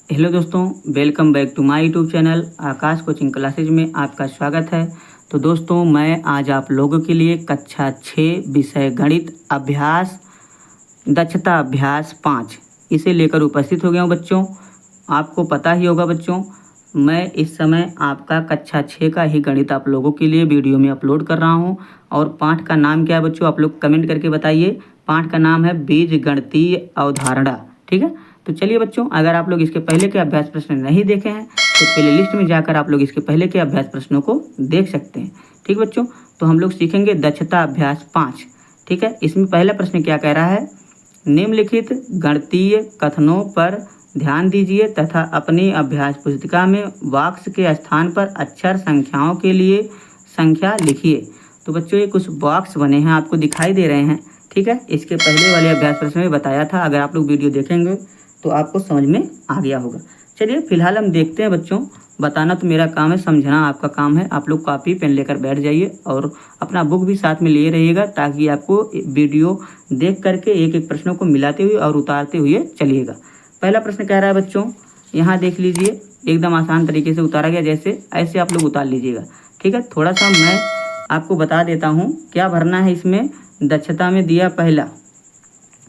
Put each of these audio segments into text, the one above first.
Hello दोस्तों, welcome back to my YouTube channel Aakash coaching classes में आपका स्वागत है। तो दोस्तों, मैं आज आप लोगों के लिए कक्षा 6 विषय गणित अभ्यास दक्षता अभ्यास 5 इसे लेकर उपस्थित हो गया हूँ। बच्चों, आपको पता ही होगा बच्चों, मैं इस समय आपका कक्षा 6 का ही गणित आप लोगों के लिए वीडियो में अपलोड कर रहा हूँ। और पाठ का नाम क्या है बच्चों, आप लोग कमेंट करके बताइए। पाठ का नाम है बीजगणितीय अवधारणा। ठीक है, तो चलिए बच्चों, अगर आप लोग इसके पहले के अभ्यास प्रश्न नहीं देखे हैं तो प्ले लिस्ट में जाकर आप लोग इसके पहले के अभ्यास प्रश्नों को देख सकते हैं। ठीक बच्चों, तो हम लोग सीखेंगे दक्षता अभ्यास 5। ठीक है, इसमें पहला प्रश्न क्या कह रहा है, निम्नलिखित गणितीय कथनों पर ध्यान दीजिए तथा अपनी अभ्यास पुस्तिका में बॉक्स के स्थान पर अक्षर संख्याओं के लिए संख्या लिखिए। तो बच्चों, ये कुछ बॉक्स बने हैं, आपको दिखाई दे रहे हैं। ठीक है, इसके पहले वाले अभ्यास प्रश्न में बताया था, अगर आप लोग वीडियो देखेंगे तो आपको समझ में आ गया होगा। चलिए फिलहाल हम देखते हैं बच्चों। बताना तो मेरा काम है, समझना आपका काम है। आप लोग कॉपी पेन लेकर बैठ जाइए और अपना बुक भी साथ में लिए रहिएगा, ताकि आपको वीडियो देख करके एक एक प्रश्नों को मिलाते हुए और उतारते हुए चलिएगा। पहला प्रश्न कह रहा है बच्चों, यहाँ देख लीजिए, एकदम आसान तरीके से उतारा गया, जैसे ऐसे आप लोग उतार लीजिएगा। ठीक है, थोड़ा सा मैं आपको बता देता हूँ क्या भरना है इसमें। दक्षता में दिया पहला,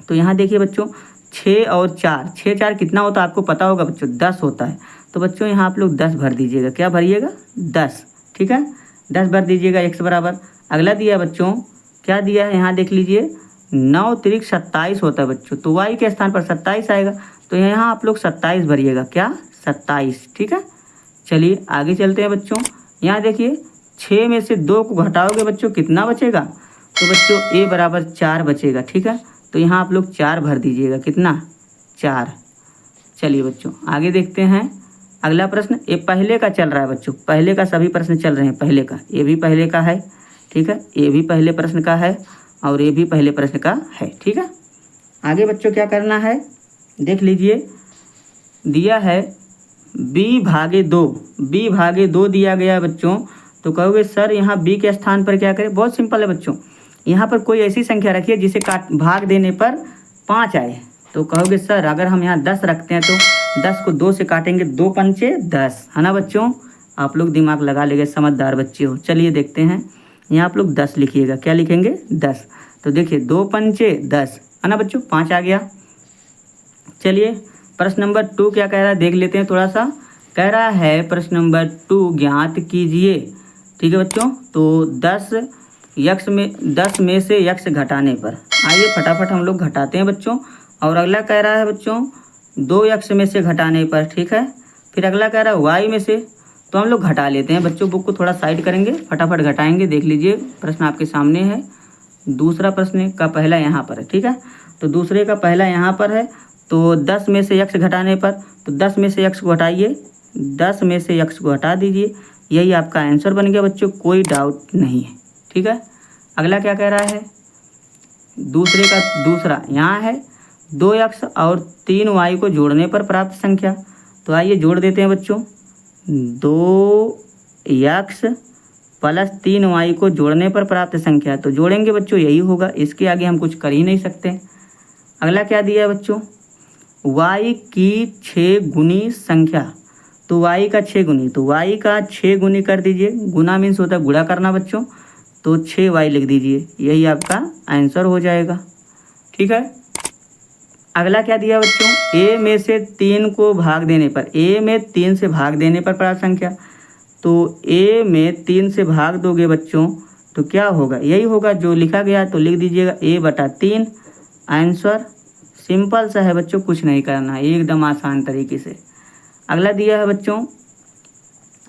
तो यहाँ देखिए बच्चों, 6 और 4, 6 4 कितना होता है आपको पता होगा बच्चों, 10 होता है। तो बच्चों यहाँ आप लोग 10 भर दीजिएगा। क्या भरिएगा? 10। ठीक है, 10 भर दीजिएगा x बराबर। अगला दिया है बच्चों, क्या दिया है यहाँ देख लीजिए, 9 त्रिक 27 होता है बच्चों, तो y के स्थान पर 27 आएगा, तो यहाँ आप लोग 27 भरिएगा। क्या? 27। ठीक है, चलिए आगे चलते हैं बच्चों। यहाँ देखिए, 6 में से 2 को घटाओगे बच्चों, कितना बचेगा? तो बच्चों a बराबर 4 बचेगा। ठीक है, तो यहाँ आप लोग 4 भर दीजिएगा। कितना? 4। चलिए बच्चों आगे देखते हैं। अगला प्रश्न, ये पहले का चल रहा है बच्चों, पहले का सभी प्रश्न चल रहे हैं। पहले का, ये भी पहले का है। ठीक है, ये भी पहले प्रश्न का है और ये भी पहले प्रश्न का है। ठीक है, आगे बच्चों क्या करना है देख लीजिए। दिया है b/2, b/2 दिया गया है बच्चों। तो कहोगे सर यहाँ b के स्थान पर क्या करें? बहुत सिंपल है बच्चों, यहाँ पर कोई ऐसी संख्या रखिए जिसे भाग देने पर 5 आए। तो कहोगे सर अगर हम यहाँ 10 रखते हैं तो 10 को 2 से काटेंगे, 2 पंचे 10, है ना बच्चों? आप लोग दिमाग लगा लेंगे, समझदार बच्चे हो। चलिए देखते हैं, यहाँ आप लोग 10 लिखिएगा। क्या लिखेंगे? 10। तो देखिए 2 पंचे 10, है ना बच्चों? 5 आ गया। चलिए प्रश्न नंबर 2 क्या कह रहा है देख लेते हैं थोड़ा सा। कह रहा है प्रश्न नंबर 2, ज्ञात कीजिए। ठीक है बच्चों, तो 10 में से x घटाने पर, आइए फटाफट हम लोग घटाते हैं बच्चों। और अगला कह रहा है बच्चों 2x में से घटाने पर। ठीक है, फिर अगला कह रहा है y में से, तो हम लोग घटा लेते हैं बच्चों। बुक को थोड़ा साइड करेंगे, फटाफट घटाएंगे। देख लीजिए प्रश्न आपके सामने है। दूसरा प्रश्न का पहला यहाँ पर है। ठीक है, तो दूसरे का पहला यहाँ पर है। तो 10 में से x घटाने पर, तो 10 में से x को हटाइए, 10 में से x को हटा दीजिए। यही आपका आंसर बन गया बच्चों, कोई डाउट नहीं है। ठीक है, अगला क्या कह रहा है, दूसरे का दूसरा यहाँ है, 2x और 3y को जोड़ने पर प्राप्त संख्या। तो आइए जोड़ देते हैं बच्चों, 2x प्लस 3y को जोड़ने पर प्राप्त संख्या। तो जोड़ेंगे बच्चों, यही होगा, इसके आगे हम कुछ कर ही नहीं सकते। अगला क्या दिया है बच्चों, y की 6 गुनी संख्या। तो y का 6 गुनी, तो y का 6 गुनी कर दीजिए। गुना मीन्स होता है गुणा करना बच्चों, तो 6y लिख दीजिए, यही आपका आंसर हो जाएगा। ठीक है, अगला क्या दिया बच्चों, a में से 3 को भाग देने पर, a में 3 से भाग देने पर प्राप्त संख्या। तो a में 3 से भाग दोगे बच्चों तो क्या होगा? यही होगा जो लिखा गया, तो लिख दीजिएगा a/3। आंसर सिंपल सा है बच्चों, कुछ नहीं करना है, एकदम आसान तरीके से। अगला दिया है बच्चों,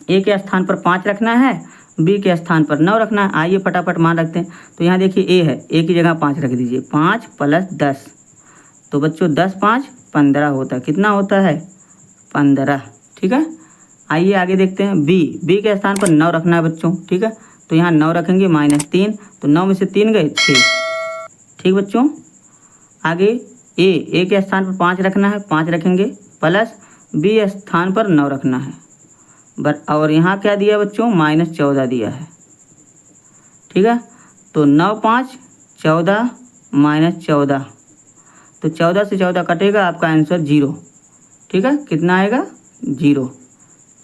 a के स्थान पर 5 रखना है, b के स्थान पर 9 रखना है। आइए फटाफट मान रखते हैं। तो यहाँ देखिए a है, a की जगह 5 रख दीजिए, 5 प्लस 10, तो बच्चों 10 5 15 होता है। कितना होता है? 15। ठीक है, आइए आगे देखते हैं। b के स्थान पर 9 रखना है बच्चों। ठीक है, तो यहाँ 9 रखेंगे, -3, तो 9 में से 3 गए 6। ठीक बच्चों, आगे a के स्थान पर 5 रखना है, 5 रखेंगे, प्लस b स्थान पर 9 रखना है। और यहाँ क्या दिया बच्चों, -14 दिया है। ठीक है, तो 9 5 14 -14, तो 14 से 14 कटेगा, आपका आंसर 0। ठीक है, कितना आएगा 0।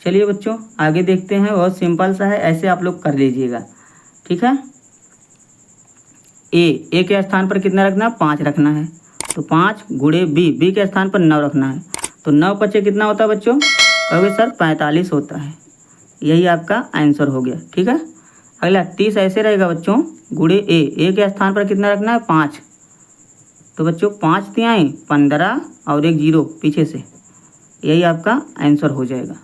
चलिए बच्चों आगे देखते हैं, बहुत सिंपल सा है, ऐसे आप लोग कर लीजिएगा। ठीक है, ए के स्थान पर कितना रखना है 5 रखना है, तो 5 गुणे बी के स्थान पर 9 रखना है, तो 9 पचे कितना होता है बच्चों, कहोगे सर 45 होता है। यही आपका आंसर हो गया। ठीक है, अगला 30 ऐसे रहेगा बच्चों, गुणे ए के स्थान पर कितना रखना है 5, तो बच्चों 5 तिहाई 15 और एक 0 पीछे से, यही आपका आंसर हो जाएगा।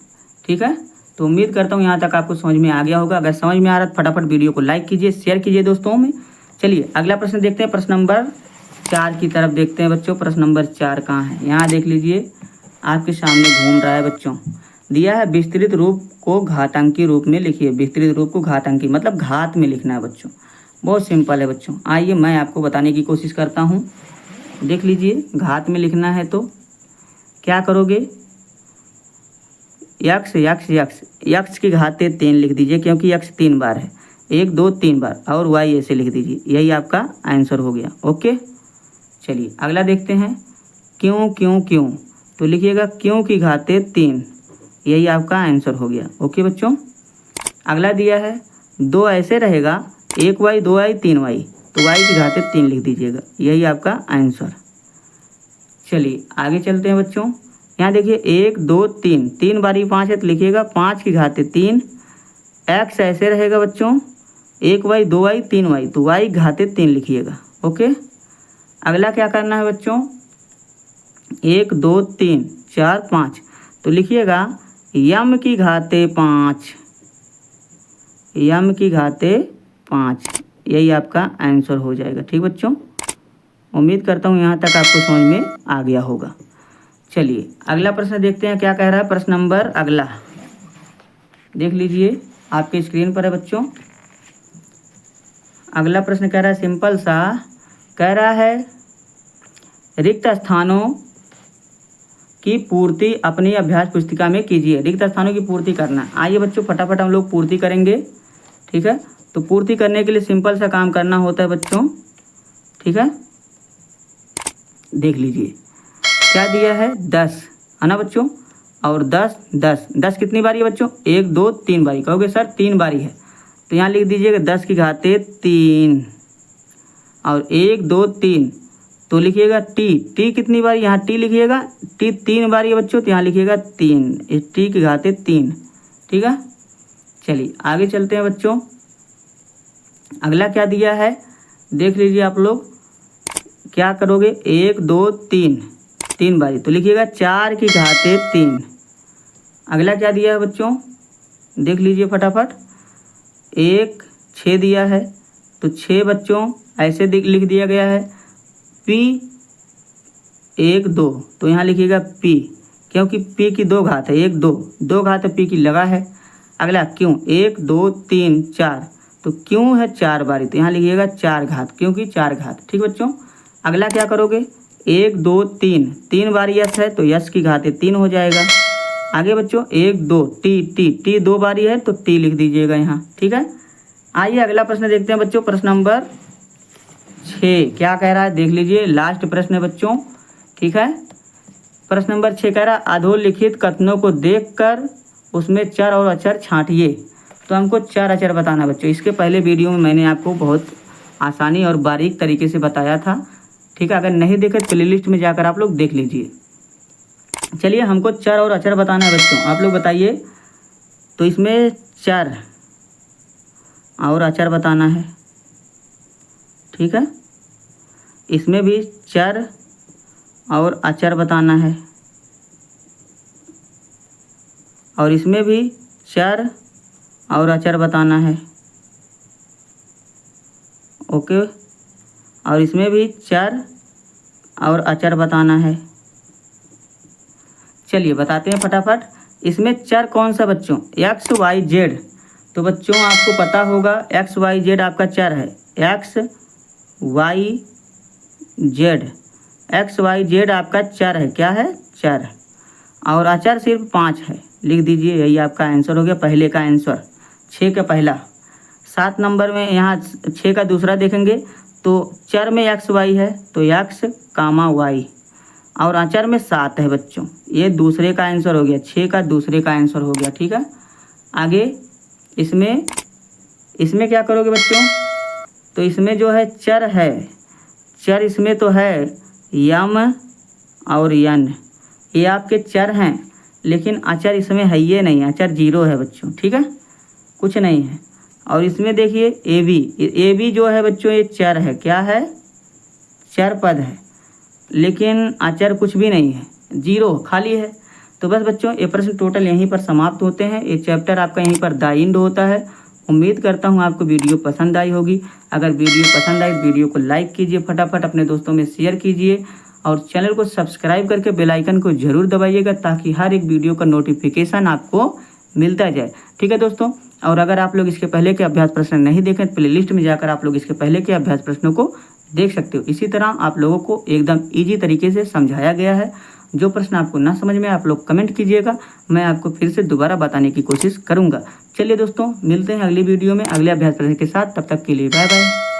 ठीक है, तो उम्मीद करता हूँ यहाँ तक आपको समझ में आ गया होगा। अगर समझ में आ रहा है फटाफट वीडियो को लाइक कीजिए, शेयर कीजिए दोस्तों में। चलिए अगला प्रश्न देखते हैं, प्रश्न नंबर 4 की तरफ देखते हैं बच्चों। प्रश्न नंबर 4 कहाँ है, यहाँ देख लीजिए, आपके सामने घूम रहा है बच्चों। दिया है विस्तृत रूप को घातांकी रूप में लिखिए। विस्तृत रूप को घातांकी मतलब घात में लिखना है बच्चों, बहुत सिंपल है बच्चों। आइए मैं आपको बताने की कोशिश करता हूँ। देख लीजिए, घात में लिखना है तो क्या करोगे, यक्स की घाते 3 लिख दीजिए, क्योंकि यक्स 3 बार है, 1 2 3 बार, और वाई ऐसे लिख दीजिए, यही आपका आंसर हो गया। ओके, चलिए अगला देखते हैं। क्यों तो लिखिएगा क्यों की घाते 3, यही आपका आंसर हो गया। ओके बच्चों, अगला दिया है 2 ऐसे रहेगा, 1 वाई 2 वाई 3 वाई, तो वाई की घाते 3 लिख दीजिएगा, यही आपका आंसर। चलिए आगे चलते हैं बच्चों। यहाँ देखिए 1 2 3, 3 बारी 5 है, तो लिखिएगा 5 की घाते 3। एक्स ऐसे रहेगा बच्चों, 1 वाई 2 वाई 3 वाई, तो वाई घाते 3 लिखिएगा। ओके, अगला क्या करना है बच्चों, 1 2 3 4 5, तो लिखिएगा यम की घाते 5, यम की घाते 5, यही आपका आंसर हो जाएगा। ठीक बच्चों, उम्मीद करता हूँ यहाँ तक आपको समझ में आ गया होगा। चलिए अगला प्रश्न देखते हैं क्या कह रहा है। प्रश्न नंबर अगला देख लीजिए, आपके स्क्रीन पर है बच्चों। अगला प्रश्न कह रहा है सिंपल सा, कह रहा है रिक्त स्थानों की पूर्ति अपनी अभ्यास पुस्तिका में कीजिए। रिक्त स्थानों की पूर्ति करना। आइए बच्चों फटाफट हम लोग पूर्ति करेंगे। ठीक है, तो पूर्ति करने के लिए सिंपल सा काम करना होता है बच्चों। ठीक है, देख लीजिए क्या दिया है 10 है ना बच्चों, और 10 कितनी बारी है बच्चों, 1 2 3 बारी। कहोगे सर 3 बारी है, तो यहाँ लिख दीजिएगा 10 की घाते 3, और 1 2 3, तो लिखिएगा टी कितनी बारी, यहाँ टी लिखिएगा, टी 3 बारी है बच्चों, तो यहाँ लिखिएगा 3, इस टी की घाते 3। ठीक है, चलिए आगे चलते हैं बच्चों। अगला क्या दिया है देख लीजिए आप लोग, क्या करोगे 1 2 3 बारी, तो लिखिएगा 4 की घाते 3। अगला क्या दिया है बच्चों, देख लीजिए फटाफट, 1 6 दिया है, तो 6 बच्चों ऐसे लिख दिया गया है, P 1 2, तो यहाँ लिखिएगा P, क्योंकि P की 2 घात है, 1 2 घात P की लगा है। अगला क्यों 1 2 3 4, तो क्यों है 4 बारी, तो यहाँ लिखिएगा 4 घात, क्योंकि 4 घात। ठीक बच्चों, अगला क्या करोगे 1 2 3 बारी यस है, तो यस की घाते 3 हो जाएगा। आगे बच्चों 1 2 टी 2 बारी है, तो टी लिख दीजिएगा यहाँ। ठीक है, आइए अगला प्रश्न देखते हैं बच्चों। प्रश्न नंबर 6 क्या कह रहा है देख लीजिए, लास्ट प्रश्न है बच्चों। ठीक है, प्रश्न नंबर 6 कह रहा है अधोलिखित कथनों को देखकर उसमें चर और अचर छांटिए। तो हमको चर अचर बताना बच्चों। इसके पहले वीडियो में मैंने आपको बहुत आसानी और बारीक तरीके से बताया था। ठीक है, अगर नहीं देखे प्लेलिस्ट में जाकर आप लोग देख लीजिए। चलिए हमको चर और अचर बताना है बच्चों, आप लोग बताइए। तो इसमें चर और अचर बताना है। ठीक है, इसमें भी चर और अचर बताना है, और इसमें भी चर और अचर बताना है। ओके, और इसमें भी चर और अचर बताना है। चलिए बताते हैं फटाफट। इसमें चर कौन सा बच्चों, एक्स वाई जेड। तो बच्चों आपको पता होगा एक्स वाई जेड आपका चर है, एक्स वाई जेड आपका चर है, क्या है चर। और अचर सिर्फ 5 है, लिख दीजिए, यही आपका आंसर हो गया, पहले का आंसर 6 का पहला। 7 नंबर में यहाँ 6 का दूसरा देखेंगे, तो चर में एक्स वाई है, तो एक्स कामा वाई। और अचर में 7 है बच्चों। ये दूसरे का आंसर हो गया, 6 का दूसरे का आंसर हो गया। ठीक है, आगे इसमें क्या करोगे बच्चों, तो इसमें जो है चर है, चर इसमें तो है यम और यन, ये आपके चर हैं, लेकिन अचर इसमें है ये नहीं, अचर 0 है बच्चों। ठीक है, कुछ नहीं है। और इसमें देखिए ए बी जो है बच्चों ये चर है, क्या है, चर पद है, लेकिन अचर कुछ भी नहीं है, 0 खाली है। तो बस बच्चों ये प्रश्न टोटल यहीं पर समाप्त होते हैं। ये चैप्टर आपका यहीं पर द एंड होता है। उम्मीद करता हूँ आपको वीडियो पसंद आई होगी। अगर वीडियो पसंद आई तो वीडियो को लाइक कीजिए, फटाफट अपने दोस्तों में शेयर कीजिए और चैनल को सब्सक्राइब करके बेल आइकन को ज़रूर दबाइएगा, ताकि हर एक वीडियो का नोटिफिकेशन आपको मिलता जाए। ठीक है दोस्तों, और अगर आप लोग इसके पहले के अभ्यास प्रश्न नहीं देखें तो प्लेलिस्ट में जाकर आप लोग इसके पहले के अभ्यास प्रश्नों को देख सकते हो। इसी तरह आप लोगों को एकदम ईजी तरीके से समझाया गया है। जो प्रश्न आपको ना समझ में आप लोग कमेंट कीजिएगा, मैं आपको फिर से दोबारा बताने की कोशिश करूंगा। चलिए दोस्तों, मिलते हैं अगली वीडियो में अगले अभ्यास प्रश्न के साथ। तब तक के लिए बाय बाय।